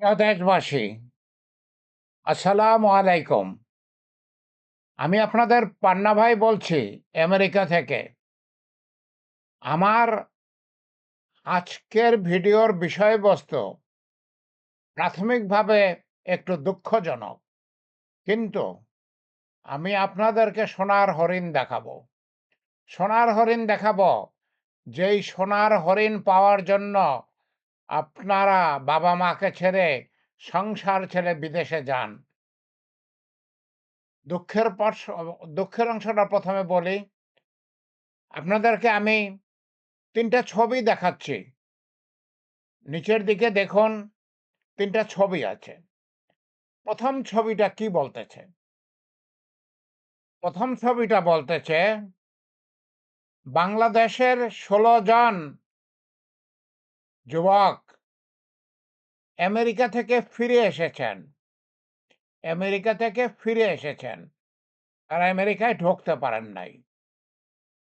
প্রিয় দেশবাসী, আসসালামু আলাইকুম। আমি আপনাদের পান্না ভাই বলছি আমেরিকা থেকে। আমার আজকের ভিডিওর বিষয়বস্তু প্রাথমিকভাবে একটু দুঃখজনক, কিন্তু আমি আপনাদেরকে সোনার হরিণ দেখাবো। সোনার হরিণ দেখাবো, যেই সোনার হরিণ পাওয়ার জন্য আপনারা বাবা মাকে ছেড়ে, সংসার ছেড়ে বিদেশে যান। দুঃখের পর দুঃখের অংশটা প্রথমে বলি। আপনাদেরকে আমি ৩টা ছবি দেখাচ্ছি। নিচের দিকে দেখুন, ৩টা ছবি আছে। ১ম ছবিটা কি বলতেছে? ১ম ছবিটা বলতেছে বাংলাদেশের ১৬ জন যুবক আমেরিকা থেকে ফিরে এসেছেন। আমেরিকা থেকে ফিরে এসেছেন। তারা আমেরিকায় ঢুকতে পারেন নাই।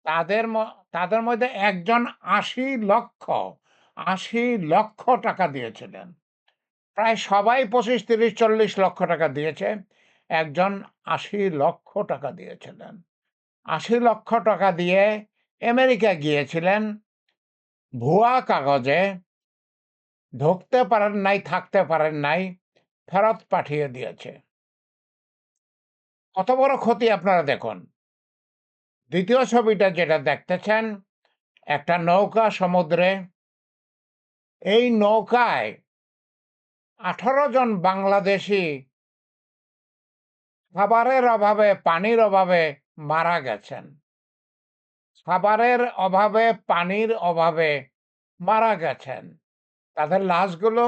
তাদের তাদের মধ্যে একজন ৮০ লক্ষ টাকা দিয়েছিলেন। প্রায় সবাই ২৫, ৩০, ৪০ লক্ষ টাকা দিয়েছে। একজন ৮০ লক্ষ টাকা দিয়েছিলেন। ৮০ লক্ষ টাকা দিয়ে আমেরিকা গিয়েছিলেন। ভুয়া কাগজে ঢুকতে পারেন নাই, থাকতে পারেন নাই, ফেরত পাঠিয়ে দিয়েছে। কত বড় ক্ষতি আপনারা দেখুন। দ্বিতীয় ছবিটা যেটা দেখতেছেন, একটা নৌকা সমুদ্রে। এই নৌকায় ১৮ জন বাংলাদেশি খাবারের অভাবে, পানির অভাবে মারা গেছেন। খাবারের অভাবে, পানির অভাবে মারা গেছেন। তাদের লাশগুলো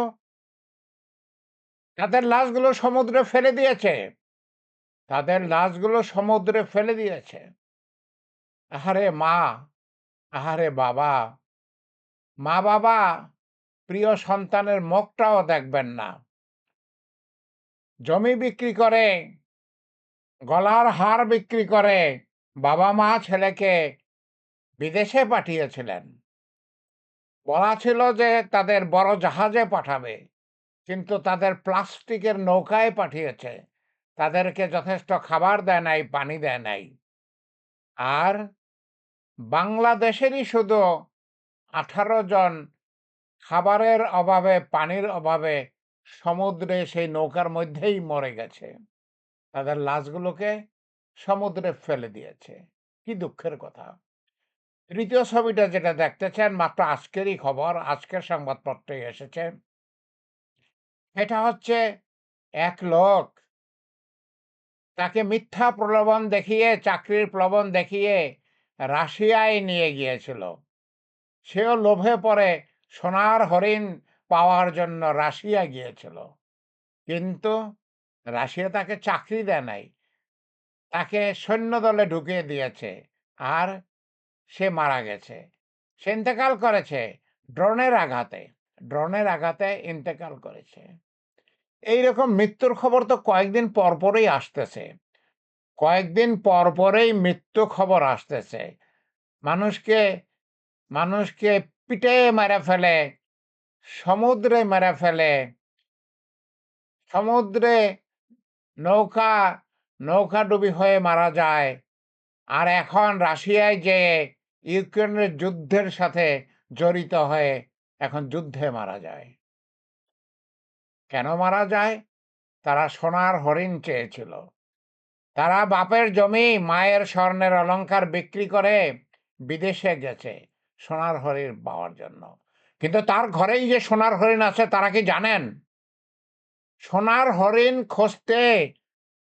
তাদের লাশগুলো সমুদ্রে ফেলে দিয়েছে। তাদের লাশগুলো সমুদ্রে ফেলে দিয়েছে। আহারে মা! আহারে বাবা! মা-বাবা প্রিয় সন্তানের মুখটাও দেখবেন না। জমি বিক্রি করে, গলার হার বিক্রি করে বাবা-মা ছেলেকে বিদেশে পাঠিয়েছিলেন। বলা ছিল যে তাদের বড় জাহাজে পাঠাবে। কিন্তু তাদের প্লাস্টিকের নৌকায় পাঠিয়েছে। তাদেরকে যথেষ্ট খাবার দেয় নাই, পানি দেয় নাই। আর বাংলাদেশেরই শুধু ১৮ জন খাবারের অভাবে, পানির অভাবে সমুদ্রে সেই নৌকার মধ্যেই মরে গেছে। তাদের লাশগুলোকে সমুদ্রে ফেলে দিয়েছে। কি দুঃখের কথা। তৃতীয় ছবিটা যেটা দেখতেছেন, মাত্র আজকেরই খবর, আজকের সংবাদপত্রে এসেছে। এটা হচ্ছে এক লোক, তাকে মিথ্যা প্রলোভন দেখিয়ে, চাকরির প্রলোভন দেখিয়ে রাশিয়ায় নিয়ে গিয়েছিল। সেও লোভে পড়ে সোনার হরিণ পাওয়ার জন্য রাশিয়া গিয়েছিল। কিন্তু রাশিয়া তাকে চাকরি দেয় নাই। তাকে সৈন্যদলে ঢুকিয়ে দিয়েছে। আর সে মারা গেছে। সে ইন্তেকাল করেছে ড্রোনের আঘাতে। ড্রোনের আঘাতে ইন্তেকাল করেছে। এইরকম মৃত্যুর খবর তো কয়েকদিন পরপরই আসতেছে। কয়েকদিন পরপরেই মৃত্যু খবর আসতেছে। মানুষকে মানুষকে পিটিয়ে মেরে ফেলে, সমুদ্রে মেরে ফেলে, সমুদ্রে নৌকা নৌকাডুবি হয়ে মারা যায়। আর এখন রাশিয়ায় যেয়ে ইউক্রেনের যুদ্ধের সাথে জড়িত হয়ে এখন যুদ্ধে মারা যায়। কেন মারা যায়? তারা সোনার হরিণ চেয়েছিল। তারা বাপের জমি, মায়ের স্বর্ণের অলংকার বিক্রি করে বিদেশে গেছে সোনার হরিণ পাওয়ার জন্য। কিন্তু তার ঘরেই যে সোনার হরিণ আছে তারা কি জানেন? সোনার হরিণ খুঁজতে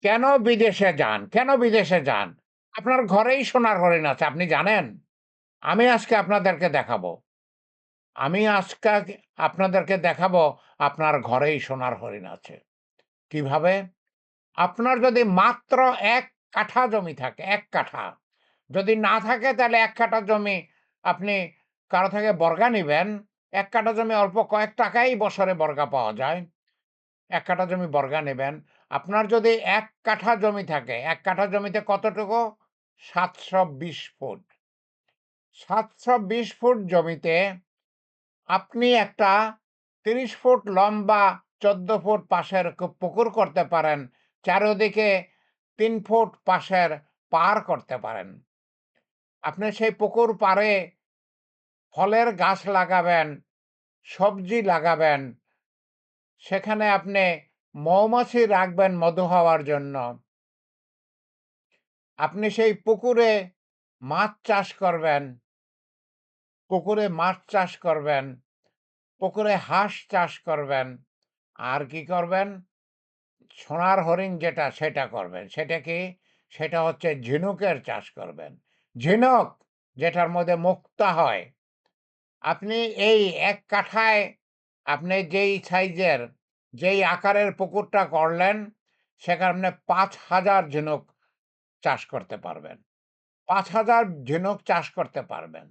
কেন বিদেশে যান? কেন বিদেশে যান? আপনার ঘরেই সোনার হরিণ আছে, আপনি জানেন? আমি আজকে আপনাদেরকে দেখাবো। আমি আজকে আপনাদেরকে দেখাবো আপনার ঘরেই সোনার হরিণ আছে। কিভাবে? আপনার যদি মাত্র ১ কাঠা জমি থাকে, ১ কাঠা। যদি না থাকে তাহলে ১ কাঠা জমি আপনি কারো থেকে বর্গা নিবেন। ১ কাঠা জমি অল্প কয়েক টাকায় বছরে বর্গা পাওয়া যায়। ১ কাঠা জমি বর্গা নেবেন। আপনার যদি ১ কাঠা জমি থাকে, ১ কাঠা জমিতে কতটুকু? ৭২০ ফুট। ৭২০ ফুট জমিতে আপনি একটা ৩০ ফুট লম্বা 14 ফুট পাশের পুকুর করতে পারেন, চারিদিকে 3 ফুট পাশের পাড় করতে পারেন। আপনি সেই পুকুর পাড়ে ফলের গাছ লাগাবেন, সবজি লাগাবেন। সেখানে আপনি মৌমাছি রাখবেন মধু হওয়ার জন্য। আপনি সেই পুকুরে মাছ চাষ করবেন, পুকুরে মাছ চাষ করবেন, পুকুরে হাঁস চাষ করবেন। আর কি করবেন? সোনার হরিণ যেটা সেটা করবেন। সেটা কি? সেটা হচ্ছে ঝিনুকের চাষ করবেন। ঝিনুক যেটার মধ্যে মুক্তা হয়। আপনি এই ১ কাঠায় আপনি যেই সাইজের, যেই আকারের পুকুরটা করলেন, সেখানে ৫,০০০ ঝিনুক চাষ করতে পারবেন। ৫,০০০ ঝিনুক চাষ করতে পারবেন।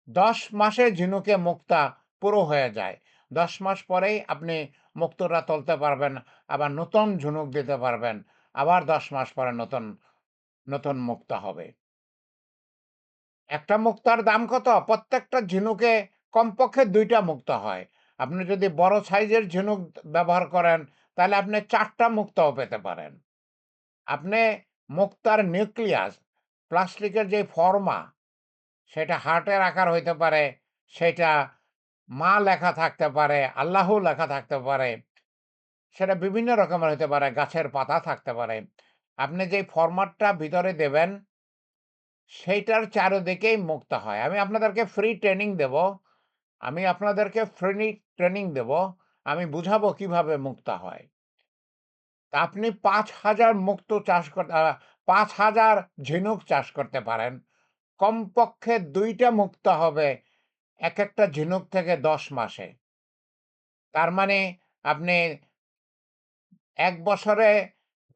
১০ মাসে ঝিনুকে মুক্তা পুরো হয়ে যায়। ১০ মাস পরেই আপনি মুক্তটা তুলতে পারবেন। আবার নতুন ঝিনুক দিতে পারবেন। আবার ১০ মাস পরে নতুন, নতুন মুক্তা হবে। একটা মুক্তার দাম কত? প্রত্যেকটা ঝিনুকে কমপক্ষে ২ টা মুক্তা হয়। আপনি যদি বড় সাইজের ঝিনুক ব্যবহার করেন, তাহলে আপনি ৪ টা মুক্তাও পেতে পারেন। আপনি মুক্তার নিউক্লিয়াস, প্লাস্টিকের যে ফর্মা, সেটা হার্টের আকার হইতে পারে, সেটা মা লেখা থাকতে পারে, আল্লাহু লেখা থাকতে পারে, সেটা বিভিন্ন রকমের হইতে পারে, গাছের পাতা থাকতে পারে। আপনি যেই ফরম্যাটটা ভিতরে দেবেন, সেইটার চারদিকেই মুক্তা হয়। আমি আপনাদেরকে ফ্রি ট্রেনিং দেব। আমি আপনাদেরকে ফ্রি ট্রেনিং দেব। আমি বুঝাবো কিভাবে মুক্তা হয়। তা আপনি ৫,০০০ মুক্ত চাষ করতে ৫,০০০ ঝিনুক চাষ করতে পারেন। কমপক্ষে ২ টা মুক্তা হবে একেকটা ঝিনুক থেকে ১০ মাসে। তার মানে আপনি ১ বছরে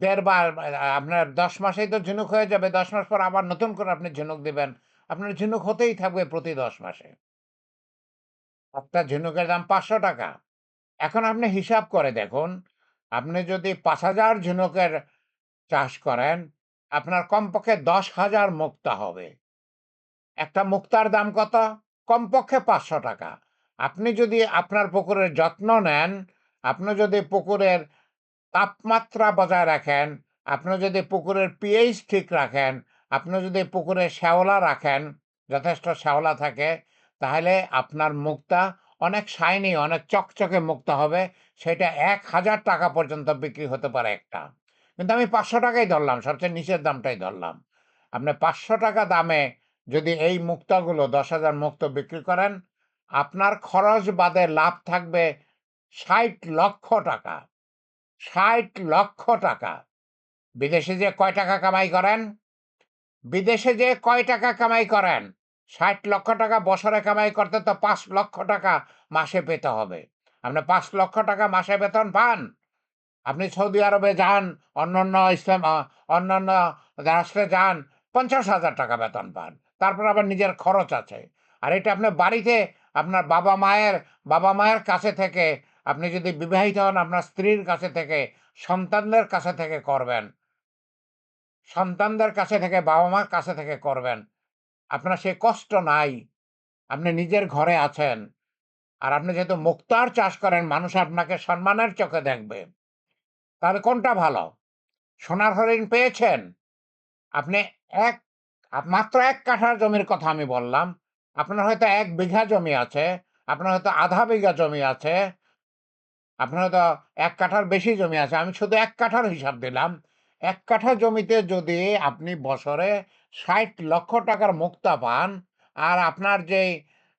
১.৫ বার আপনার ১০ মাসেই তো ঝিনুক হয়ে যাবে। ১০ মাস পর আবার নতুন করে আপনি ঝিনুক দিবেন। আপনার ঝিনুক হতেই থাকবে প্রতি ১০ মাসে। একটা ঝিনুকের দাম ৳৫০০। এখন আপনি হিসাব করে দেখুন, আপনি যদি ৫,০০০ ঝিনুকের চাষ করেন, আপনার কমপক্ষে ১০,০০০ মুক্তা হবে। একটা মুক্তার দাম কত? কমপক্ষে ৳৫০০। আপনি যদি আপনার পুকুরের যত্ন নেন, আপনি যদি পুকুরের তাপমাত্রা বজায় রাখেন, আপনি যদি পুকুরের পিএইচ ঠিক রাখেন, আপনি যদি পুকুরে শ্যাওলা রাখেন, যথেষ্ট শ্যাওলা থাকে, তাহলে আপনার মুক্তা অনেক শাইনি, অনেক চকচকে মুক্তা হবে। সেটা ৳১,০০০ পর্যন্ত বিক্রি হতে পারে একটা। কিন্তু আমি ৳৫০০ ধরলাম, সবচেয়ে নিচের দামটাই ধরলাম। আপনি ৳৫০০ দামে যদি এই মুক্তাগুলো ১০,০০০ মুক্ত বিক্রি করেন, আপনার খরচ বাদে লাভ থাকবে ৳৬০,০০,০০০। ৳৬০,০০,০০০। বিদেশে যেয়ে কয় টাকা কামাই করেন? বিদেশে যেয়ে কয় টাকা কামাই করেন? ৳৬০,০০,০০০ বছরে কামাই করতে তো ৳৫,০০,০০০ মাসে পেতে হবে। আপনি ৳৫,০০,০০০ মাসে বেতন পান? আপনি সৌদি আরবে যান, অন্যান্য অন্যান্য রাষ্ট্রে যান, ৳৫০,০০০ বেতন পান। তারপর আবার নিজের খরচ আছে। আর এটা আপনি বাড়িতে আপনার বাবা-মায়ের কাছে থেকে, আপনি যদি বিবাহিত হন আপনার স্ত্রীর কাছে থেকে, সন্তানদের কাছে থেকে করবেন। সন্তানদের কাছে থেকে, বাবা-মার কাছে থেকে করবেন। আপনার সে কষ্ট নাই। আপনি নিজের ঘরে আছেন। আর আপনি যেহেতু মুক্তার চাষ করেন, মানুষ আপনাকে সম্মানের চোখে দেখবে। তাহলে কোনটা ভালো? সোনার হরিণ পেয়েছেন? আপনি এক মাত্র ১ কাঠা জমির কথা আমি বললাম। আপনার হয়তো ১ বিঘা জমি আছে, আপনার হয়তো আধা বিঘা জমি আছে, আপনার হয়তো ১ কাঠার বেশি জমি আছে। আমি শুধু ১ কাঠার হিসাব দিলাম। ১ কাঠা জমিতে যদি আপনি বছরে ৳৬০,০০,০০০ মুক্তা পান, আর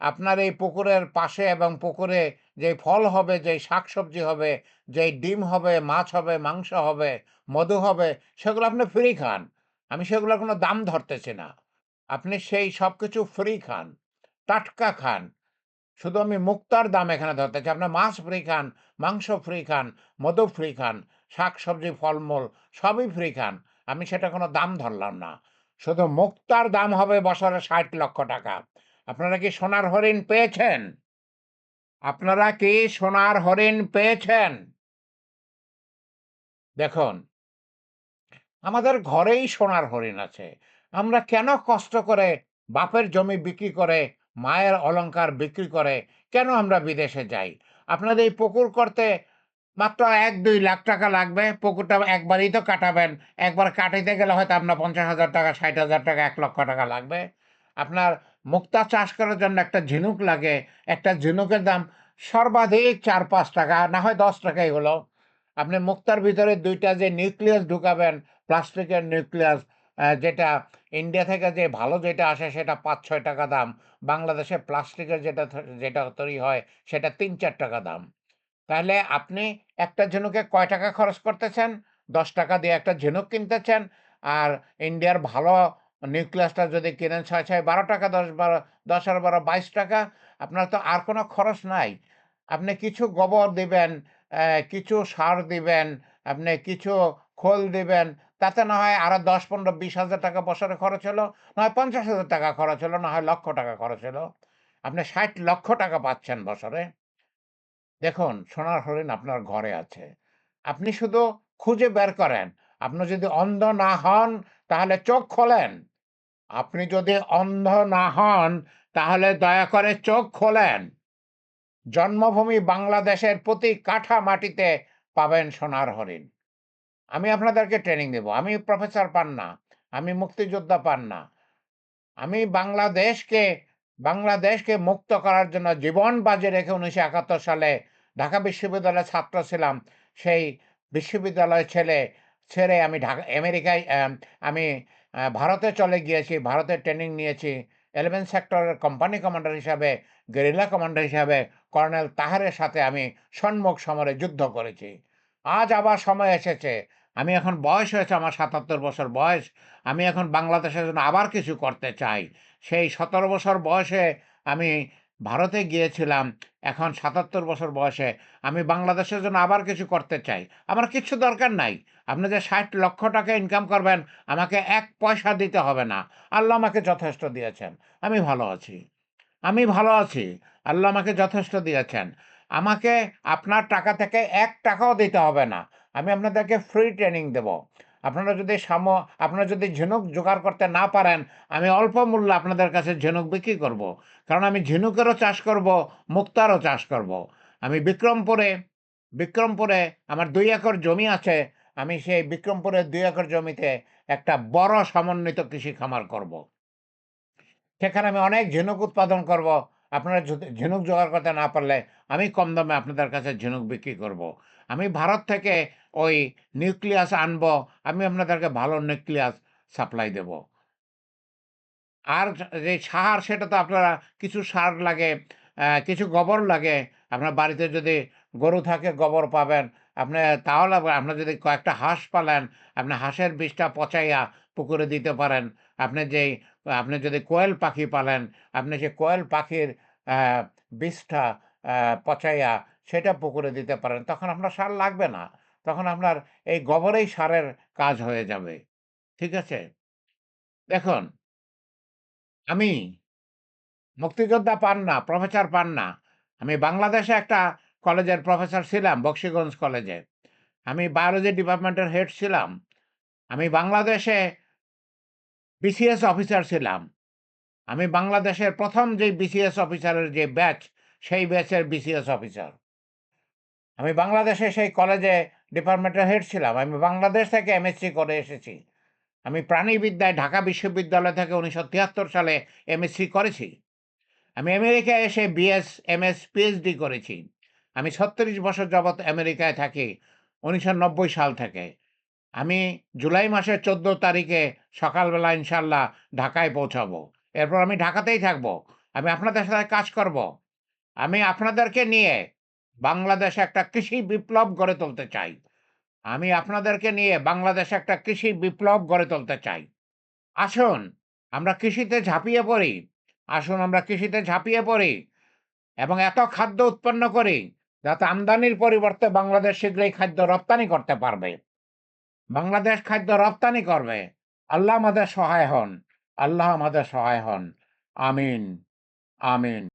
আপনার এই পুকুরের পাশে এবং পুকুরে যেই ফল হবে, যেই শাকসবজি হবে, যেই ডিম হবে, মাছ হবে, মাংস হবে, মধু হবে, সেগুলো আপনি ফ্রি খান। আমি সেগুলোর কোনো দাম ধরতেছি না। আপনি সেই সবকিছু ফ্রি খান, টাটকা খান। শুধু আমি মুক্তার দাম এখানে ধরতেছি। আপনার মাছ ফ্রি খান, মাংস ফ্রি খান, মধু ফ্রি খান, শাকসবজি, ফলমূল সবই ফ্রি খান। আমি সেটা কোনো দাম ধরলাম না। শুধু মুক্তার দাম হবে বছরে ৳৬০,০০,০০০। আপনারা কি সোনার হরিণ পেয়েছেন? আপনারা কি সোনার হরিণ পেয়েছেন? দেখুন, আমাদের ঘরেই সোনার হরিণ আছে। আমরা কেন কষ্ট করে বাপের জমি বিক্রি করে, মায়ের অলংকার বিক্রি করে, কেন আমরা বিদেশে যাই? আপনাদের এই পুকুর করতে মাত্র ১-২ লাখ টাকা লাগবে। পুকুরটা একবারই তো কাটাবেন। একবার কাটাইতে গেলে হয়তো আপনার ৫০,০০০ টাকা, ৬০,০০০ টাকা, ৳১,০০,০০০ টাকা লাগবে। আপনার মুক্তা চাষ করার জন্য একটা ঝিনুক লাগে। একটা ঝিনুকের দাম সর্বাধিক ৳৪-৫ টাকা, না হয় ৳১০ টাকাই হলো। আপনি মুক্তার ভিতরে ২ টা যে নিউক্লিয়াস ঢুকাবেন, প্লাস্টিকের নিউক্লিয়াস, যেটা ইন্ডিয়া থেকে যে ভালো যেটা আসে সেটা ৳৫-৬ টাকা দাম। বাংলাদেশে প্লাস্টিকের যেটা তৈরি হয় সেটা ৳৩-৪ টাকা দাম। তাহলে আপনি একটা ঝিনুকে কয় টাকা খরচ করতেছেন? ৳১০ টাকা দিয়ে একটা ঝিনুক কিনতেছেন। আর ইন্ডিয়ার ভালো নিউক্লিয়াসটা যদি কিনেন ৬-৬ ৳১২ টাকা, ১০ আর ১২ ৳২২ টাকা। আপনার তো আর কোনো খরচ নাই। আপনি কিছু গোবর দিবেন, কিছু সার দিবেন, আপনি কিছু খোল দিবেন। তাতে না হয় আরো ১০, ১৫, ২০,০০০ টাকা বছরে খরচ হলো, না হয় ৫০,০০০ টাকা খরচ হলো, না হয় ৳১,০০,০০০ টাকা খরচ হলো। আপনি ৳৬০,০০,০০০ টাকা পাচ্ছেন বছরে। দেখুন, সোনার হরিণ আপনার ঘরে আছে। আপনি শুধু খুঁজে বের করেন। আপনি যদি অন্ধ না হন, তাহলে চোখ খোলেন। আপনি যদি অন্ধ না হন, তাহলে দয়া করে চোখ খোলেন। জন্মভূমি বাংলাদেশের প্রতি কাঠা মাটিতে পাবেন সোনার হরিণ। আমি আপনাদেরকে ট্রেনিং দেব। আমি প্রফেসর পান্না। আমি মুক্তিযোদ্ধা পান্না। আমি বাংলাদেশকে মুক্ত করার জন্য জীবন বাজি রেখে ১৯৭১ সালে ঢাকা বিশ্ববিদ্যালয়ের ছাত্র ছিলাম। সেই বিশ্ববিদ্যালয় ছেড়ে আমি আমেরিকায়, আমি ভারতে চলে গিয়েছি। ভারতে ট্রেনিং নিয়েছি। 11 সেক্টরের কোম্পানি কমান্ডার হিসাবে, গেরিলা কমান্ডার হিসাবে কর্নেল তাহেরের সাথে আমি সম্মুখ সমরে যুদ্ধ করেছি। আজ আবার সময় এসেছে। আমি এখন বয়স হয়েছে আমার ৭৭ বছর বয়স। আমি এখন বাংলাদেশের জন্য আবার কিছু করতে চাই। সেই ১৭ বছর বয়সে আমি ভারতে গিয়েছিলাম। এখন ৭৭ বছর বয়সে আমি বাংলাদেশের জন্য আবার কিছু করতে চাই। আমার কিচ্ছু দরকার নাই। আপনি যে ৳৬০,০০,০০০ টাকা ইনকাম করবেন, আমাকে ১ পয়সা দিতে হবে না। আল্লাহ আমাকে যথেষ্ট দিয়েছেন। আমি ভালো আছি। আমি ভালো আছি। আল্লাহ আমাকে যথেষ্ট দিয়েছেন। আমাকে আপনার টাকা থেকে ৳১ টাকাও দিতে হবে না। আমি আপনাদেরকে ফ্রি ট্রেনিং দেব। আপনারা যদি আপনারা যদি ঝিনুক জোগাড় করতে না পারেন, আমি অল্প মূল্যে আপনাদের কাছে ঝিনুক বিক্রি করব। কারণ আমি ঝিনুকেরও চাষ করব, মুক্তারও চাষ করব। আমি বিক্রমপুরে আমার ২ একর জমি আছে। আমি সেই বিক্রমপুরের ২ একর জমিতে একটা বড় সমন্বিত কৃষি খামার করব। সেখানে আমি অনেক ঝিনুক উৎপাদন করব। আপনারা যদি ঝিনুক জোগাড় করতে না পারলে আমি কম দামে আপনাদের কাছে ঝিনুক বিক্রি করব। আমি ভারত থেকে ওই নিউক্লিয়াস আনবো। আমি আপনাদেরকে ভালো নিউক্লিয়াস সাপ্লাই দেব। আর যে সার, সেটা তো আপনারা কিছু সার লাগে, কিছু গোবর লাগে। আপনার বাড়িতে যদি গরু থাকে গোবর পাবেন। আপনি তাহলে আপনার যদি কয়েকটা হাঁস পালেন, আপনি হাঁসের বিষটা পচাইয়া পুকুরে দিতে পারেন। আপনি যেই আপনি যদি কোয়েল পাখি পালেন, আপনি সেই কোয়েল পাখির আ বিষটা আ পচাইয়া সেটা পুকুরে দিতে পারেন। তখন আপনার সার লাগবে না। তখন আপনার এই গোবরেই সারের কাজ হয়ে যাবে। ঠিক আছে? দেখুন, আমি মুক্তিযোদ্ধা পান্না, প্রফেসর পান্না। আমি বাংলাদেশে একটা কলেজের প্রফেসর ছিলাম, বকশীগঞ্জ কলেজে। আমি বায়োলজি ডিপার্টমেন্টের হেড ছিলাম। আমি বাংলাদেশে বিসিএস অফিসার ছিলাম। আমি বাংলাদেশের ১ম যে বিসিএস অফিসারের যে ব্যাচ, সেই ব্যাচের বিসিএস অফিসার। আমি বাংলাদেশে সেই কলেজে ডিপার্টমেন্টের হেড ছিলাম। আমি বাংলাদেশ থেকে এমএসসি করে এসেছি। আমি প্রাণীবিদ্যায় ঢাকা বিশ্ববিদ্যালয় থেকে ১৯৭৩ সালে এমএসসি করেছি। আমি আমেরিকায় এসে বিএস, এমএস, পিএইচডি করেছি। আমি ৩৬ বছর যাবৎ আমেরিকায় থাকি, ১৯৯০ সাল থেকে। আমি জুলাই মাসের ১৪ তারিখে সকালবেলা ইনশাআল্লাহ ঢাকায় পৌঁছাবো। এরপর আমি ঢাকাতেই থাকবো। আমি আপনাদের সাথে কাজ করব। আমি আপনাদেরকে নিয়ে বাংলাদেশে একটা কৃষি বিপ্লব গড়ে তুলতে চাই। আমি আপনাদেরকে নিয়ে বাংলাদেশে একটা কৃষি বিপ্লব গড়ে তুলতে চাই। আসুন, আমরা কৃষিতে ঝাঁপিয়ে পড়ি। আসুন আমরা কৃষিতে ঝাঁপিয়ে পড়ি এবং এত খাদ্য উৎপন্ন করি, যাতে আমদানির পরিবর্তে বাংলাদেশ শীঘ্রই খাদ্য রপ্তানি করতে পারবে। বাংলাদেশ খাদ্য রপ্তানি করবে। আল্লাহ আমাদের সহায় হন। আল্লাহ আমাদের সহায় হন। আমিন, আমিন।